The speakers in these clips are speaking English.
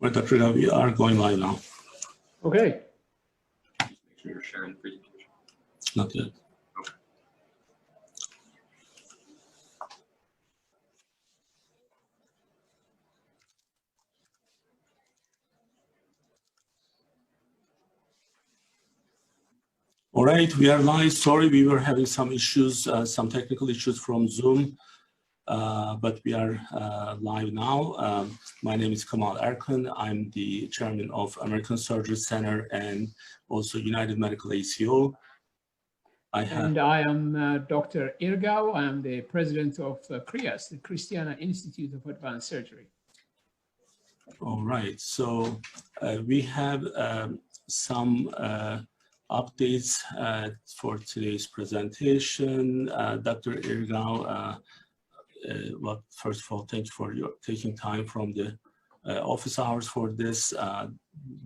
Right, Dr. Irgau, we are going live now. Okay. Make sure you're sharing the presentation. Not yet. Okay. All right, we are live. Sorry, we were having some issues, some technical issues from Zoom, but we are live now. My name is Kemal Erkan. I'm the chairman of American Surgery Center and also United Medical ACO. And I am Dr. Irgau. I am the president of CHRIAS, the Christiana Institute of Advanced Surgery. All right, so we have some updates for today's presentation. Dr. Irgau, well, first of all, thank you for your taking time from the office hours for this.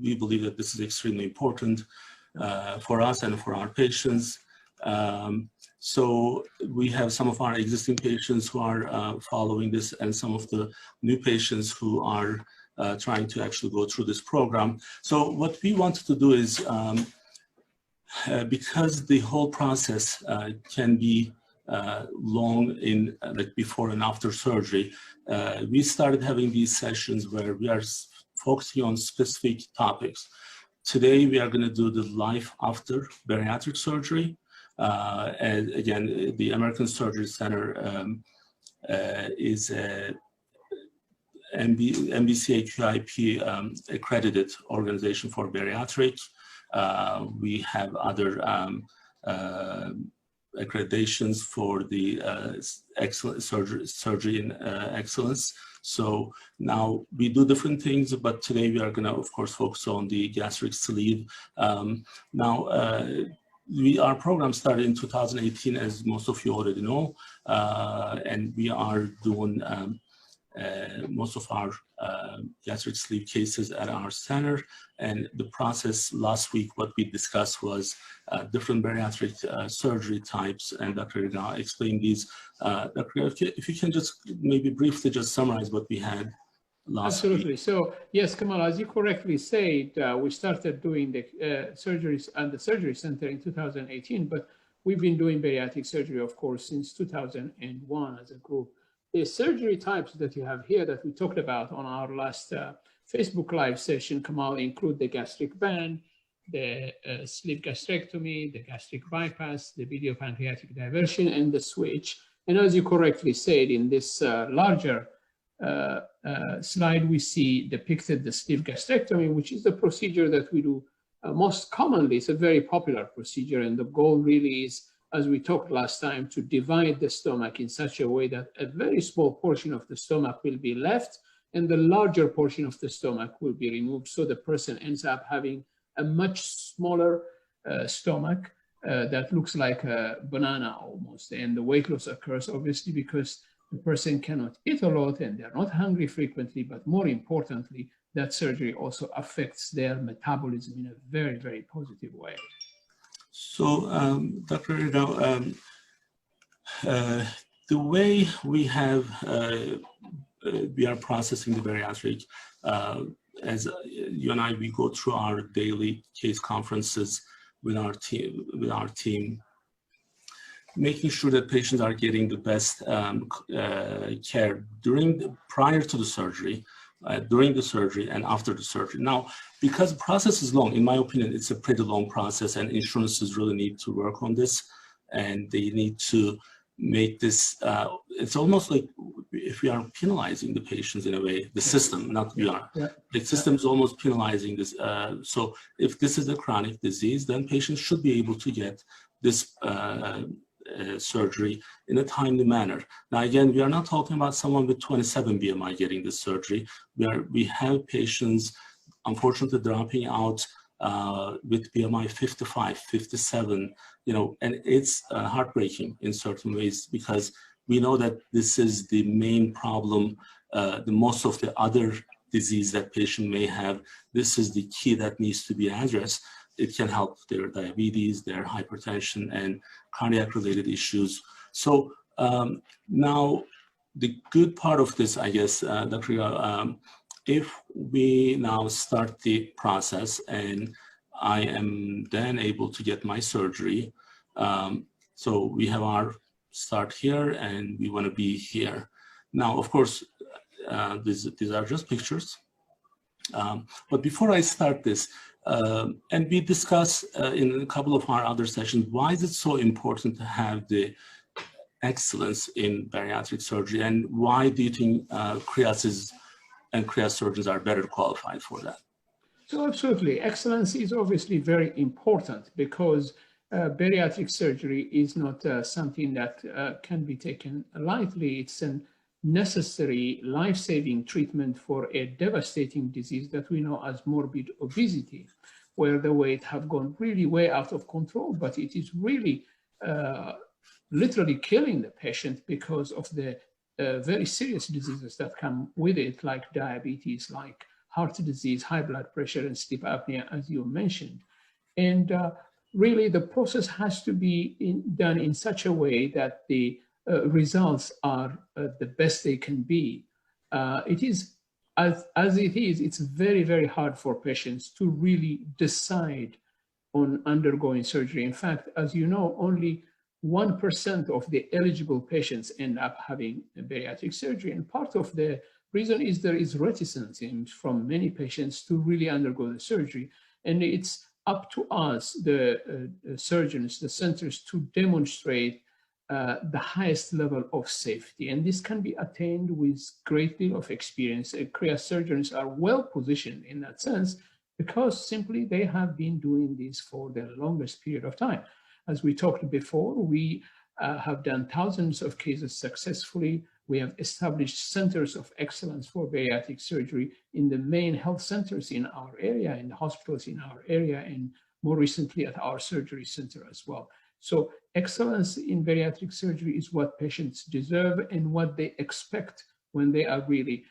We believe that this is extremely important for us and for our patients. So we have some of our existing patients who are following this and some of the new patients who are trying to actually go through this program. So what we wanted to do is, because the whole process can be long in like before and after surgery, we started having these sessions where we are focusing on specific topics. Today we are going to do the life after bariatric surgery. And again, the American Surgery Center is a MBCAQIP accredited organization for bariatric. We have other accreditations for the excellent surgery in excellence. So now we do different things, but today we are going to, of course, focus on the gastric sleeve. Our program started in 2018, as most of you already know, and we are doing most of our gastric sleeve cases at our center. And the process last week, what we discussed was different bariatric surgery types, and Dr. Irgau explained these. Dr. Irgau, if you can just maybe briefly just summarize what we had last week. Absolutely. So yes, Kemal, as you correctly said, we started doing the surgeries at the Surgery Center in 2018, but we've been doing bariatric surgery, of course, since 2001 as a group. The surgery types that you have here that we talked about on our last Facebook Live session, Kemal, include the gastric band, the sleeve gastrectomy, the gastric bypass, the video pancreatic diversion, and the switch. And as you correctly said, in this larger slide, we see depicted the sleeve gastrectomy, which is the procedure that we do most commonly. It's a very popular procedure, and the goal really is, as we talked last time, to divide the stomach in such a way that a very small portion of the stomach will be left and the larger portion of the stomach will be removed. So the person ends up having a much smaller stomach that looks like a banana almost. And the weight loss occurs obviously because the person cannot eat a lot and they're not hungry frequently, but more importantly, that surgery also affects their metabolism in a very, very positive way. So, Dr. Irgau, the way we are processing the bariatric, as you and I, we go through our daily case conferences with our team, making sure that patients are getting the best care prior to the surgery, during the surgery, and after the surgery. Now, because the process is long, in my opinion, it's a pretty long process, and insurances really need to work on this, and they need to make this, it's almost like if we are penalizing the patients in a way, the system, not we are. Yeah. The system is almost penalizing this. So if this is a chronic disease, then patients should be able to get this surgery in a timely manner. Now, again, we are not talking about someone with 27 BMI getting this surgery. We have patients, unfortunately, dropping out with BMI 55, 57, and it's heartbreaking in certain ways because we know that this is the main problem, most of the other disease that patient may have. This is the key that needs to be addressed. It can help their diabetes, their hypertension, and cardiac-related issues. So now, the good part of this, I guess, Dr. if we now start the process and I am then able to get my surgery, so we have our start here and we want to be here. Now, of course, these are just pictures. But before I start this, and we discuss in a couple of our other sessions, why is it so important to have the excellence in bariatric surgery, and why do you think CHRIAS and CHRIAS surgeons are better qualified for that? So absolutely, excellence is obviously very important because bariatric surgery is not something that can be taken lightly. It's a necessary life-saving treatment for a devastating disease that we know as morbid obesity, where the weight have gone really way out of control, but it is really literally killing the patient because of the very serious diseases that come with it, like diabetes, like heart disease, high blood pressure, and sleep apnea, as you mentioned. And really, the process has to be done in such a way that the results are the best they can be. It is, as it is, it's very, very hard for patients to really decide on undergoing surgery. In fact, as you know, only 1% of the eligible patients end up having bariatric surgery. And part of the reason is there is reticence from many patients to really undergo the surgery. And it's up to us, the surgeons, the centers, to demonstrate the highest level of safety. And this can be attained with great deal of experience. CHRIAS surgeons are well positioned in that sense because simply they have been doing this for the longest period of time. As we talked before, we have done thousands of cases successfully. We have established centers of excellence for bariatric surgery in the main health centers in our area, in the hospitals in our area, and more recently at our surgery center as well. So excellence in bariatric surgery is what patients deserve and what they expect when they are really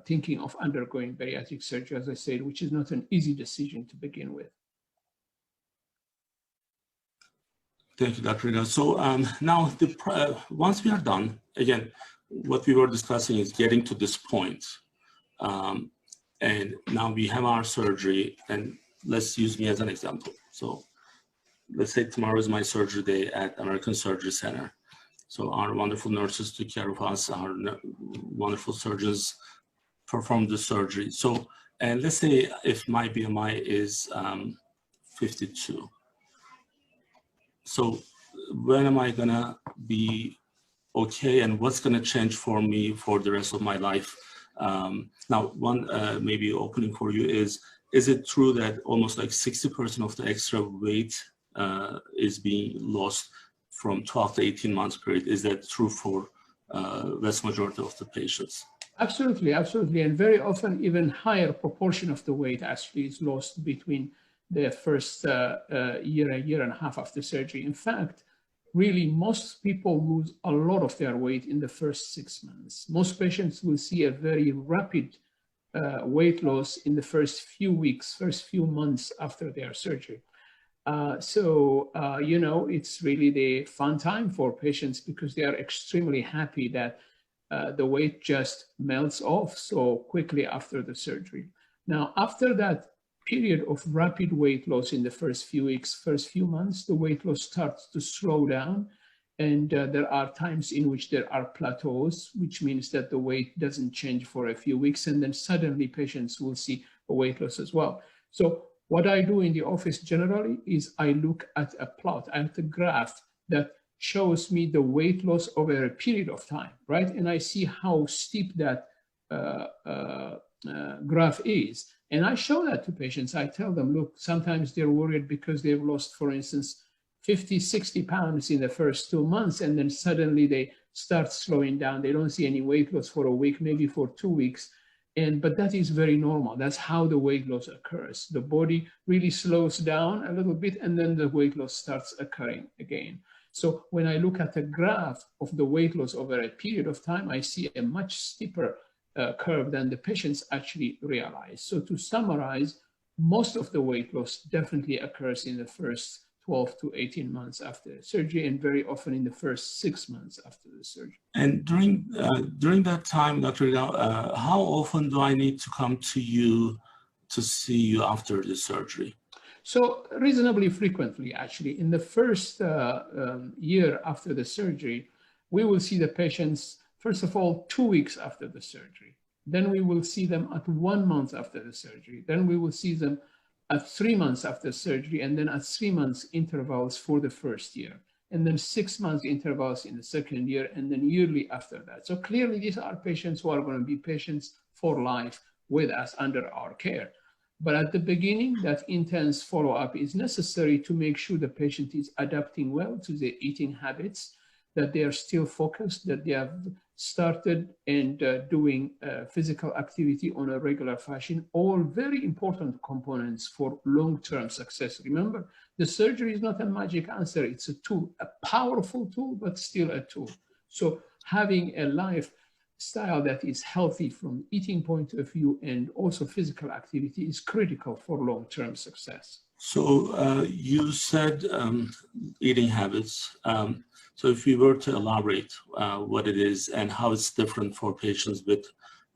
thinking of undergoing bariatric surgery, as I said, which is not an easy decision to begin with. Thank you, Dr. Irgau. So now, once we are done, again, what we were discussing is getting to this point. And now we have our surgery, and let's use me as an example. So let's say tomorrow is my surgery day at American Surgery Center. So our wonderful nurses took care of us, our wonderful surgeons performed the surgery. So, and let's say if my BMI is 52. So when am I gonna be okay, and what's gonna change for me for the rest of my life? Now, one maybe opening for you is it true that almost like 60% of the extra weight is being lost from 12 to 18 months period? Is that true for vast majority of the patients? Absolutely, absolutely. And very often even higher proportion of the weight actually is lost between the first year and a half after surgery. In fact, really most people lose a lot of their weight in the first 6 months. Most patients will see a very rapid weight loss in the first few weeks, first few months after their surgery. You know, it's really the fun time for patients because they are extremely happy that the weight just melts off so quickly after the surgery. Now, after that period of rapid weight loss in the first few weeks, first few months, the weight loss starts to slow down. And there are times in which there are plateaus, which means that the weight doesn't change for a few weeks. And then suddenly patients will see a weight loss as well. So what I do in the office generally is I look at a plot, at a graph that shows me the weight loss over a period of time, right? And I see how steep that graph is. And I show that to patients. I tell them, look, sometimes they're worried because they've lost, for instance, 50, 60 pounds in the first 2 months, and then suddenly they start slowing down. They don't see any weight loss for a week, maybe for 2 weeks. But that is very normal. That's how the weight loss occurs. The body really slows down a little bit, and then the weight loss starts occurring again. So when I look at a graph of the weight loss over a period of time, I see a much steeper curve than the patients actually realize. So to summarize, most of the weight loss definitely occurs in the first 12 to 18 months after surgery, and very often in the first 6 months after the surgery. And during that time, Dr. Irgau, how often do I need to come to you to see you after the surgery? So reasonably frequently, actually. In the first year after the surgery, we will see the patients, first of all, 2 weeks after the surgery. Then we will see them at 1 month after the surgery. Then we will see them at 3 months after surgery, and then at 3 months intervals for the first year, and then 6 months intervals in the second year, and then yearly after that. So clearly, these are patients who are going to be patients for life with us under our care. But at the beginning, that intense follow-up is necessary to make sure the patient is adapting well to their eating habits, that they are still focused, that they have started and doing physical activity on a regular fashion, all very important components for long-term success. Remember, the surgery is not a magic answer. It's a tool, a powerful tool, but still a tool. So having a lifestyle that is healthy from eating point of view and also physical activity is critical for long-term success. So you said eating habits. So if we were to elaborate what it is and how it's different for patients with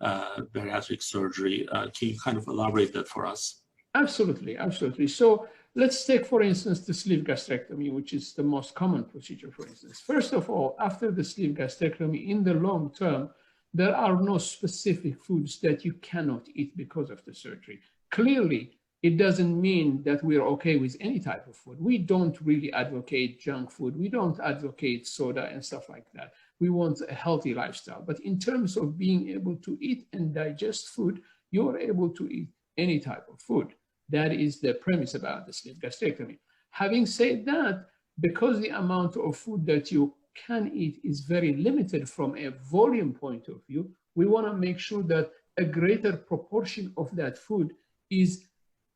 bariatric surgery, can you kind of elaborate that for us? Absolutely, absolutely. So let's take, for instance, the sleeve gastrectomy, which is the most common procedure, for instance. First of all, after the sleeve gastrectomy, in the long term, there are no specific foods that you cannot eat because of the surgery. Clearly, it doesn't mean that we're okay with any type of food. We don't really advocate junk food. We don't advocate soda and stuff like that. We want a healthy lifestyle. But in terms of being able to eat and digest food, you're able to eat any type of food. That is the premise about the sleeve gastrectomy. Having said that, because the amount of food that you can eat is very limited from a volume point of view, we want to make sure that a greater proportion of that food is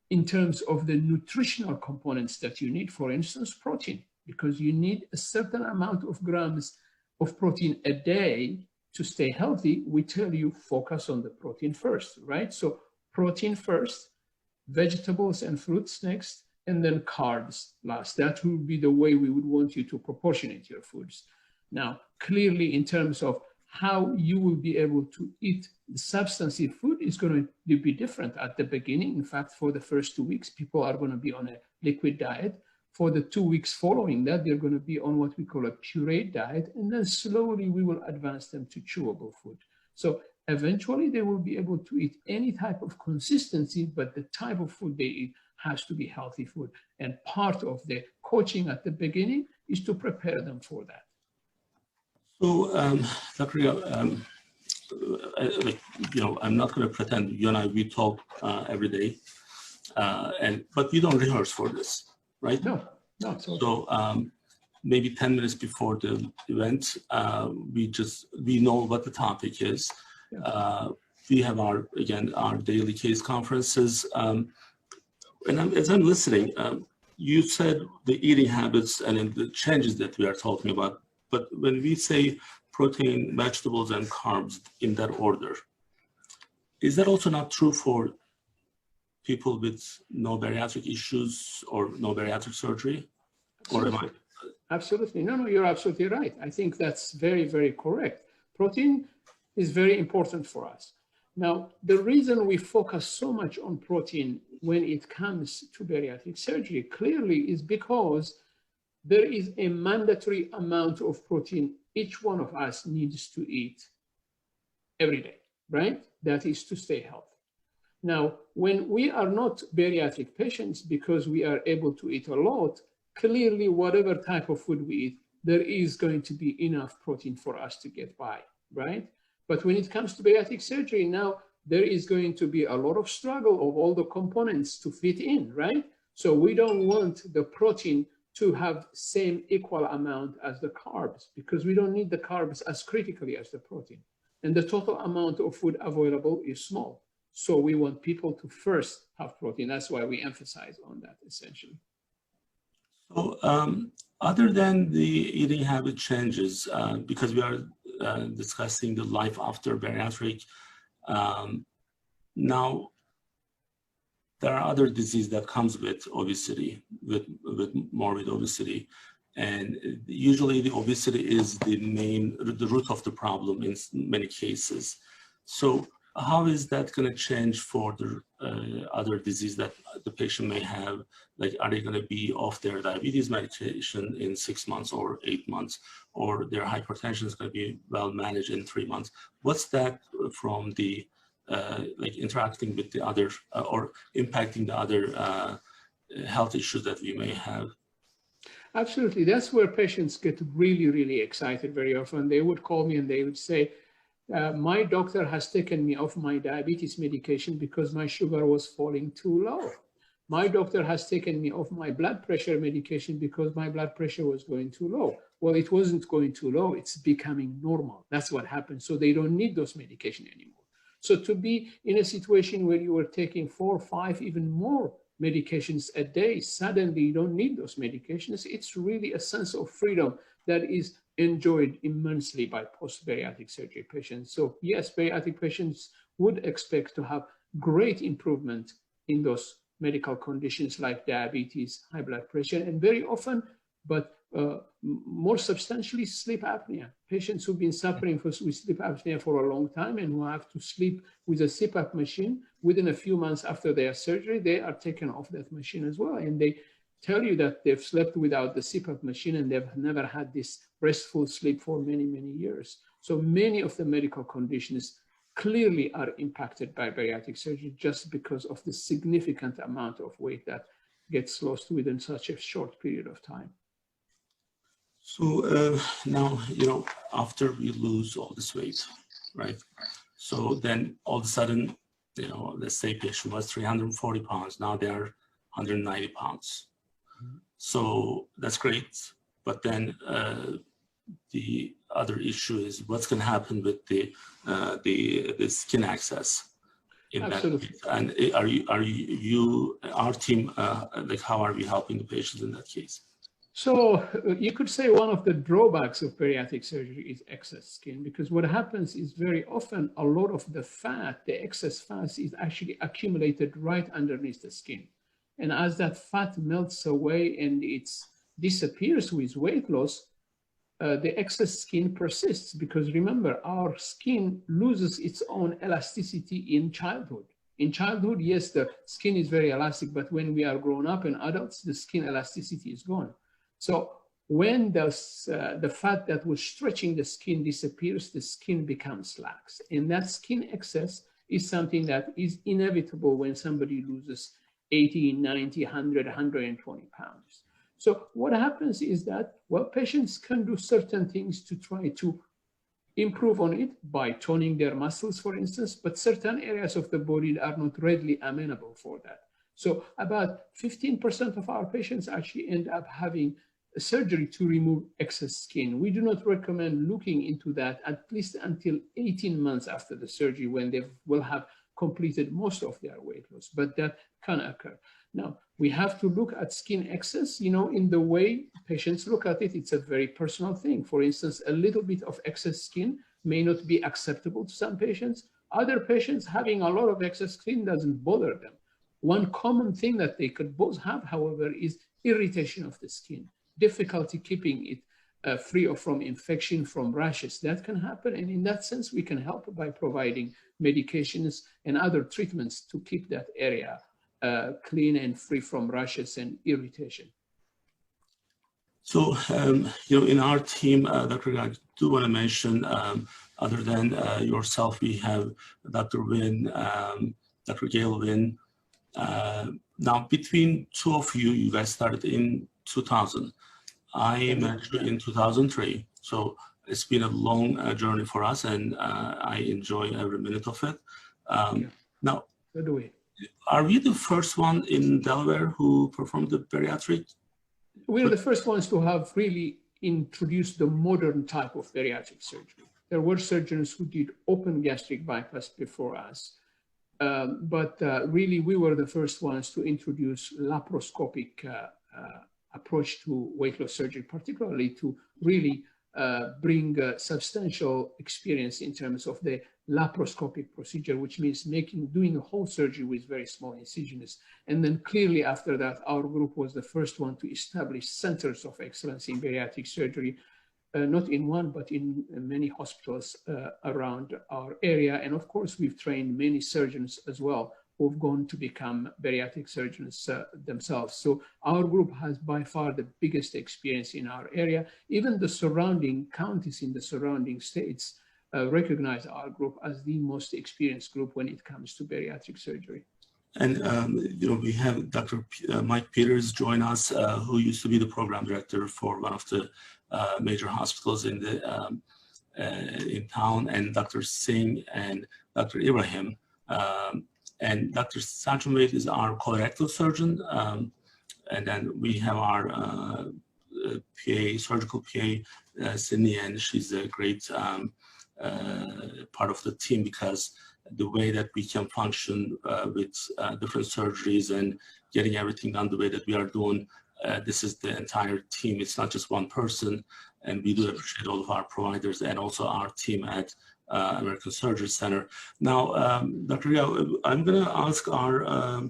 in terms of the nutritional components that you need, for instance, protein, because you need a certain amount of grams of protein a day to stay healthy. We tell you focus on the protein first, right? So protein first, vegetables and fruits next, and then carbs last. That would be the way we would want you to proportionate your foods. Now, clearly, in terms of how you will be able to eat the substantive food is going to be different at the beginning. In fact, for the first 2 weeks, people are going to be on a liquid diet. For the 2 weeks following that, they're going to be on what we call a pureed diet. And then slowly we will advance them to chewable food. So eventually they will be able to eat any type of consistency, but the type of food they eat has to be healthy food. And part of the coaching at the beginning is to prepare them for that. So, Dr. I'm not going to pretend you and I, we talk every day, but we don't rehearse for this, right? No. So maybe 10 minutes before the event, we know what the topic is. Yeah. We have our daily case conferences. And as I'm listening, you said the eating habits and the changes that we are talking about. But when we say protein, vegetables, and carbs in that order, is that also not true for people with no bariatric issues or no bariatric surgery? Absolutely. Or am I? Absolutely. No, you're absolutely right. I think that's very, very correct. Protein is very important for us. Now, the reason we focus so much on protein when it comes to bariatric surgery clearly is because there is a mandatory amount of protein each one of us needs to eat every day, right? That is to stay healthy. Now, when we are not bariatric patients, because we are able to eat a lot, clearly whatever type of food we eat, there is going to be enough protein for us to get by, right? But when it comes to bariatric surgery, now there is going to be a lot of struggle of all the components to fit in, right? So we don't want the protein to have same equal amount as the carbs, because we don't need the carbs as critically as the protein. And the total amount of food available is small. So we want people to first have protein. That's why we emphasize on that essentially. So other than the eating habit changes, because we are discussing the life after bariatric, now there are other diseases that comes with obesity, with morbid obesity. And usually the obesity is the root of the problem in many cases. So how is that going to change for the other disease that the patient may have? Like, are they going to be off their diabetes medication in 6 months or 8 months, or their hypertension is going to be well managed in 3 months? What's that from the like interacting with the other or impacting the other health issues that we may have? Absolutely. That's where patients get really, really excited very often. They would call me and they would say, my doctor has taken me off my diabetes medication because my sugar was falling too low. My doctor has taken me off my blood pressure medication because my blood pressure was going too low. Well, it wasn't going too low. It's becoming normal. That's what happens. So they don't need those medication anymore. So to be in a situation where you were taking 4, 5, even more medications a day, suddenly you don't need those medications. It's really a sense of freedom that is enjoyed immensely by post-bariatric surgery patients. So yes, bariatric patients would expect to have great improvement in those medical conditions like diabetes, high blood pressure, and very often, but more substantially, sleep apnea. Patients who've been suffering with sleep apnea for a long time and who have to sleep with a CPAP machine, within a few months after their surgery, they are taken off that machine as well. And they tell you that they've slept without the CPAP machine and they've never had this restful sleep for many, many years. So many of the medical conditions clearly are impacted by bariatric surgery just because of the significant amount of weight that gets lost within such a short period of time. So now, you know, after we lose all this weight, right? So then all of a sudden, you know, let's say patient was 340 pounds, now they are 190 pounds. So that's great. But then the other issue is what's going to happen with the skin access in Absolutely. that case. And our team, like how are we helping the patients in that case? So you could say one of the drawbacks of bariatric surgery is excess skin, because what happens is very often a lot of the fat, the excess fat, is actually accumulated right underneath the skin. And as that fat melts away and it disappears with weight loss, the excess skin persists, because remember, our skin loses its own elasticity in childhood. In childhood, yes, the skin is very elastic, but when we are grown up and adults, the skin elasticity is gone. So when the fat that was stretching the skin disappears, the skin becomes lax. And that skin excess is something that is inevitable when somebody loses 80, 90, 100, 120 pounds. So what happens is that, well, patients can do certain things to try to improve on it by toning their muscles, for instance, but certain areas of the body are not readily amenable for that. So about 15% of our patients actually end up having surgery to remove excess skin. We do not recommend looking into that at least until 18 months after the surgery, when they will have completed most of their weight loss, but that can occur. Now, we have to look at skin excess, you know, in the way patients look at it. It's a very personal thing. For instance, a little bit of excess skin may not be acceptable to some patients. Other patients, having a lot of excess skin doesn't bother them. One common thing that they could both have, however, is irritation of the skin, difficulty keeping it free from infection, from rashes. That can happen. And in that sense, we can help by providing medications and other treatments to keep that area clean and free from rashes and irritation. So, you know, in our team, Dr. Irgau, I do want to mention, other than yourself, we have Dr. Wynn, Dr. Gail Wynn. Now, between two of you, you guys started in 2000. I met you in 2003. So it's been a long journey for us, and I enjoy every minute of it. Now, By the way, are we the first one in Delaware who performed the bariatric? we're the first ones to have really introduced the modern type of bariatric surgery. There were surgeons who did open gastric bypass before us, but really we were the first ones to introduce laparoscopic approach to weight loss surgery, particularly to really bring substantial experience in terms of the laparoscopic procedure, which means doing a whole surgery with very small incisions. And then clearly after that, our group was the first one to establish centers of excellence in bariatric surgery, not in one, but in many hospitals around our area. And of course, we've trained many surgeons as well who've gone to become bariatric surgeons themselves. So our group has by far the biggest experience in our area. Even the surrounding counties in the surrounding states recognize our group as the most experienced group when it comes to bariatric surgery. And, you know, we have Dr. Mike Peters join us, who used to be the program director for one of the major hospitals in the in town, and Dr. Singh and Dr. Ibrahim. And Dr. Sajumate is our colorectal surgeon. And then we have our PA, surgical PA, Sydney, and she's a great part of the team, because the way that we can function with different surgeries and getting everything done the way that we are doing, this is the entire team. It's not just one person, and we do appreciate all of our providers and also our team at American Surgery Center. Now, Dr. Irgau, I'm going to ask our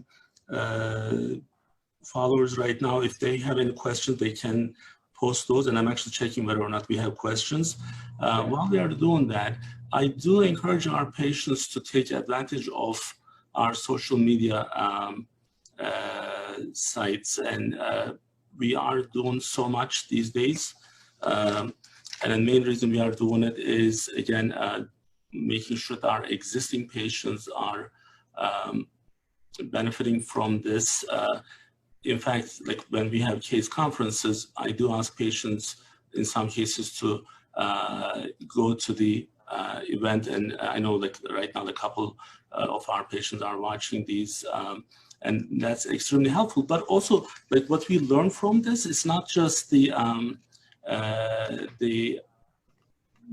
followers right now if they have any questions. They can post those, and I'm actually checking whether or not we have questions. While they are doing that, I do encourage our patients to take advantage of our social media sites, and we are doing so much these days. And the main reason we are doing it is, again, making sure that our existing patients are benefiting from this. In fact, like when we have case conferences, I do ask patients in some cases to go to the event, and I know like right now a couple of our patients are watching these, and that's extremely helpful. But also, like what we learn from this is not just the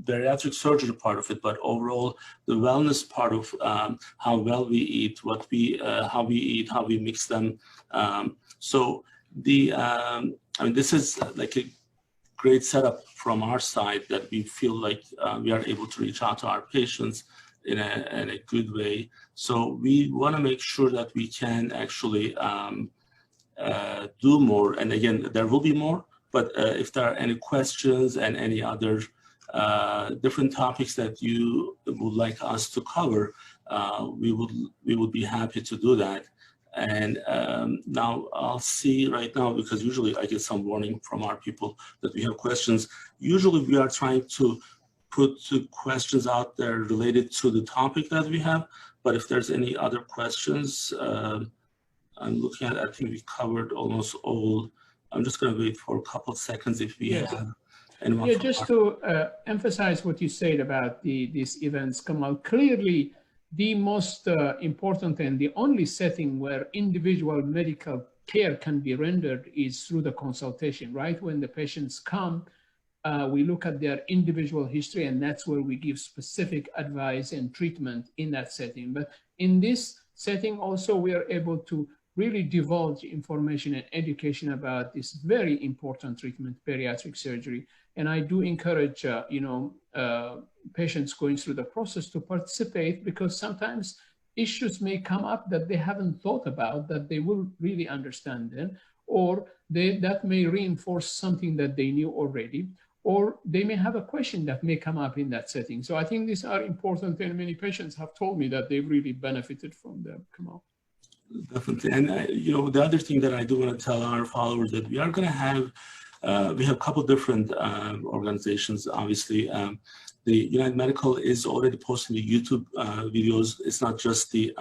bariatric surgery part of it, but overall the wellness part of how well we eat, what we how we eat, how we mix them. So the I mean, this is like a great setup from our side that we feel like we are able to reach out to our patients in a good way. So we want to make sure that we can actually do more. And again, there will be more. But if there are any questions and any other different topics that you would like us to cover, we would be happy to do that. And now I'll see right now, because usually I get some warning from our people that we have questions. Usually we are trying to put questions out there related to the topic that we have. But if there's any other questions, I'm looking at, I think we covered almost all. I'm just going to wait for a couple of seconds if we have anyone. Yeah, just to emphasize what you said about these events, Kemal, clearly the most important and the only setting where individual medical care can be rendered is through the consultation, right? When the patients come, we look at their individual history, and that's where we give specific advice and treatment in that setting. But in this setting also, we are able to really divulge information and education about this very important treatment, bariatric surgery. And I do encourage, patients going through the process to participate, because sometimes issues may come up that they haven't thought about, that they will really understand then, or that may reinforce something that they knew already, or they may have a question that may come up in that setting. So I think these are important, and many patients have told me that they've really benefited from them. Kemal. Definitely. And, the other thing that I do want to tell our followers that we are going to have, we have a couple different organizations, obviously. The United Medical is already posting the YouTube videos. It's not just the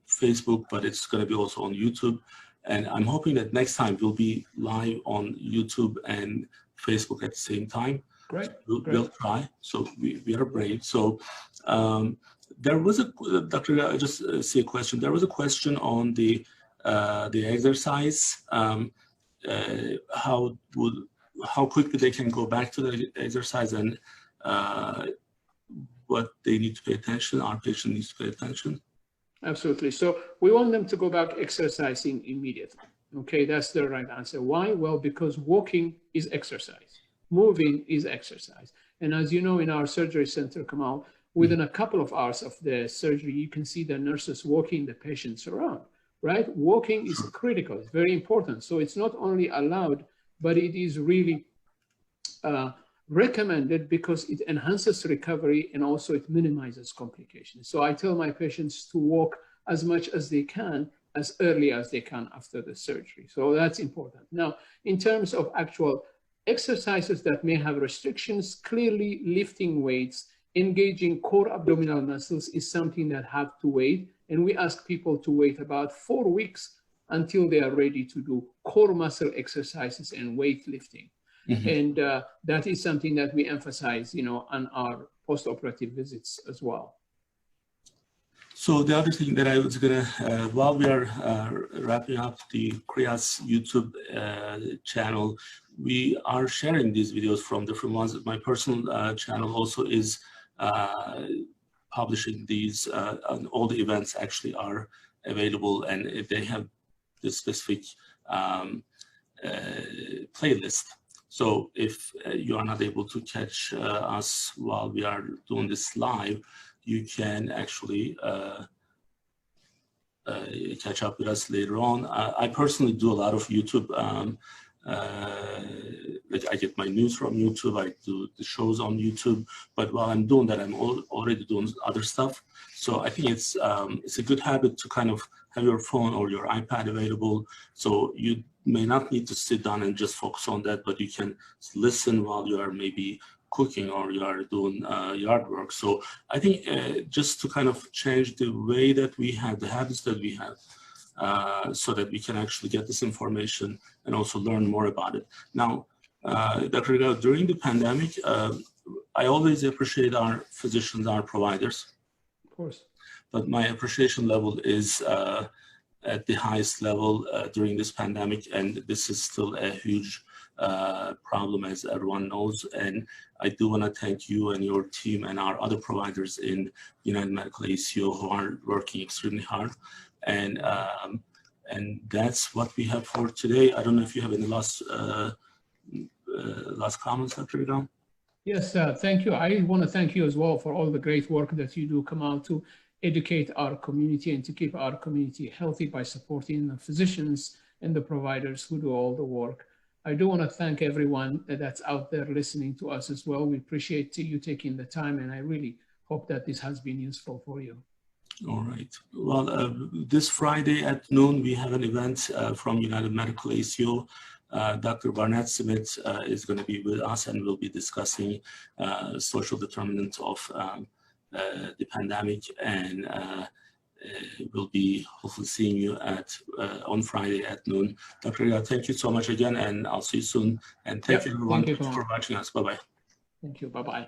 Facebook, but it's going to be also on YouTube. And I'm hoping that next time we'll be live on YouTube and Facebook at the same time. Great. We'll try. So we are brave. So there was Dr. I just see a question. There was a question on the exercise. How quickly they can go back to the exercise, and what they need to pay attention. Our patient needs to pay attention. Absolutely. So we want them to go back exercising immediately. Okay, that's the right answer. Why? Well, because walking is exercise. Moving is exercise. And as you know, in our surgery center, Kemal, within a couple of hours of the surgery, you can see the nurses walking the patients around, right? Walking is critical, it's very important. So it's not only allowed, but it is really recommended because it enhances recovery and also it minimizes complications. So I tell my patients to walk as much as they can, as early as they can after the surgery. So that's important. Now, in terms of actual exercises that may have restrictions, clearly lifting weights, engaging core abdominal muscles is something that have to wait. And we ask people to wait about 4 weeks until they are ready to do core muscle exercises and weightlifting. And that is something that we emphasize, on our post-operative visits as well. So the other thing that I was gonna, while we are wrapping up the CHRIAS YouTube channel, we are sharing these videos from different ones. My personal channel also is publishing these, and all the events actually are available, and they have this specific playlist. So if you are not able to catch us while we are doing this live, you can actually catch up with us later on. I personally do a lot of YouTube. Like I get my news from YouTube, I do the shows on YouTube, but while I'm doing that, I'm already doing other stuff. So I think it's a good habit to kind of have your phone or your iPad available. So you may not need to sit down and just focus on that, but you can listen while you are maybe cooking or you are doing yard work. So I think just to kind of change the way that we have, the habits that we have, so that we can actually get this information and also learn more about it. Now, Dr. Irgau, during the pandemic, I always appreciate our physicians, our providers. Of course. But my appreciation level is at the highest level during this pandemic, and this is still a huge problem, as everyone knows. And I do want to thank you and your team and our other providers in United Medical ACO who are working extremely hard. And that's what we have for today. I don't know if you have any last comments, Dr. Irgau? Yes, thank you. I want to thank you as well for all the great work that you do, Kemal, to educate our community and to keep our community healthy by supporting the physicians and the providers who do all the work. I do want to thank everyone that's out there listening to us as well. We appreciate you taking the time, and I really hope that this has been useful for you. All right. Well, this Friday at noon, we have an event from United Medical ACO. Dr. Barnett Smith is going to be with us, and we'll be discussing social determinants of the pandemic, and we'll be hopefully seeing you on Friday at noon. Dr. Irgau, thank you so much again, and I'll see you soon. And thank you everyone for watching us. Bye-bye. Thank you. Bye-bye.